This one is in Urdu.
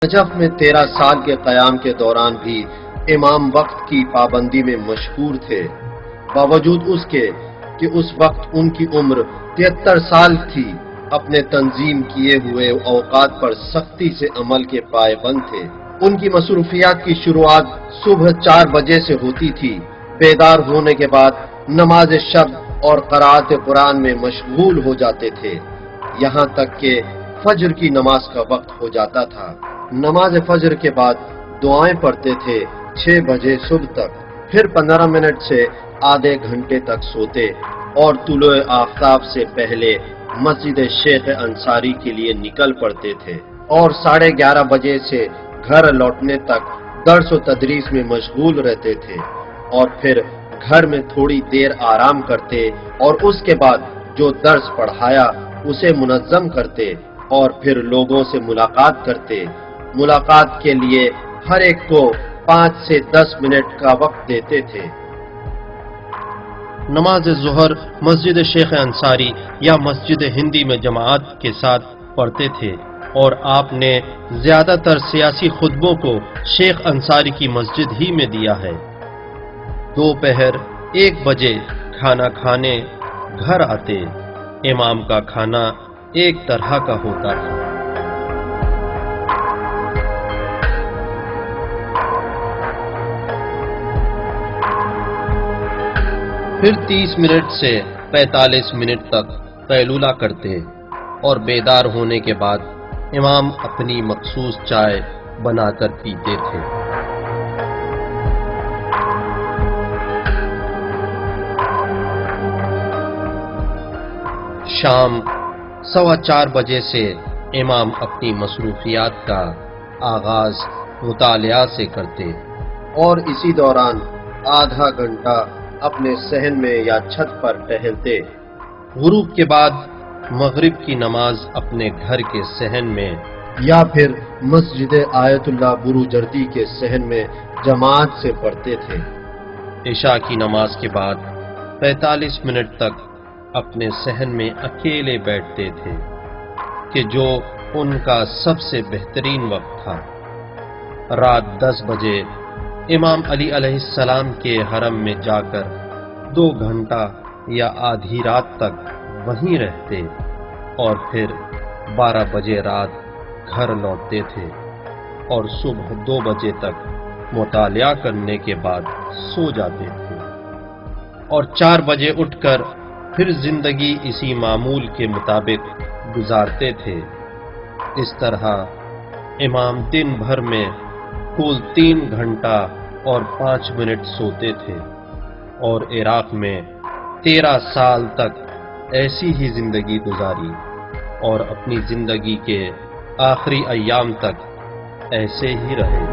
نجف میں 13 سال کے قیام کے دوران بھی امام وقت کی پابندی میں مشہور تھے، باوجود اس کے کہ اس وقت ان کی عمر 73 سال تھی۔ اپنے تنظیم کیے ہوئے اوقات پر سختی سے عمل کے پابند تھے۔ ان کی مصروفیات کی شروعات صبح 4 بجے سے ہوتی تھی۔ بیدار ہونے کے بعد نماز شب اور قرأت قرآن میں مشغول ہو جاتے تھے، یہاں تک کہ فجر کی نماز کا وقت ہو جاتا تھا۔ نماز فجر کے بعد دعائیں پڑھتے تھے 6 بجے صبح تک، پھر 15 منٹ سے آدھے گھنٹے تک سوتے اور طلوع آفتاب سے پہلے مسجد شیخ انصاری کے لیے نکل پڑتے تھے، اور 11:30 بجے سے گھر لوٹنے تک درس و تدریس میں مشغول رہتے تھے، اور پھر گھر میں تھوڑی دیر آرام کرتے اور اس کے بعد جو درس پڑھایا اسے منظم کرتے، اور پھر لوگوں سے ملاقات کرتے۔ ملاقات کے لیے ہر ایک کو 5 سے 10 منٹ کا وقت دیتے تھے۔ نماز ظہر مسجد شیخ انصاری یا مسجد ہندی میں جماعت کے ساتھ پڑھتے تھے، اور آپ نے زیادہ تر سیاسی خطبوں کو شیخ انصاری کی مسجد ہی میں دیا ہے۔ دوپہر 1 بجے کھانا کھانے گھر آتے۔ امام کا کھانا ایک طرح کا ہوتا تھا۔ پھر 30 منٹ سے 45 منٹ تک قیلولہ کرتے، اور بیدار ہونے کے بعد امام اپنی مخصوص چائے بنا کر پیتے تھے۔ شام 4:15 بجے سے امام اپنی مصروفیات کا آغاز مطالعہ سے کرتے، اور اسی دوران آدھا گھنٹہ اپنے صحن میں یا چھت پر ٹہلتے۔ غروب کے بعد مغرب کی نماز اپنے گھر کے صحن میں یا پھر مسجد آیت اللہ بروجردی کے صحن میں جماعت سے پڑھتے تھے۔ عشاء کی نماز کے بعد 45 منٹ تک اپنے صحن میں اکیلے بیٹھتے تھے، کہ جو ان کا سب سے بہترین وقت تھا۔ رات 10 بجے امام علی علیہ السلام کے حرم میں جا کر 2 گھنٹہ یا آدھی رات تک وہیں رہتے، اور پھر 12 بجے رات گھر لوٹتے تھے، اور صبح 2 بجے تک مطالعہ کرنے کے بعد سو جاتے تھے، اور 4 بجے اٹھ کر پھر زندگی اسی معمول کے مطابق گزارتے تھے۔ اس طرح امام دن بھر میں کل 3 گھنٹہ اور 5 منٹ سوتے تھے، اور عراق میں 13 سال تک ایسی ہی زندگی گزاری، اور اپنی زندگی کے آخری ایام تک ایسے ہی رہے۔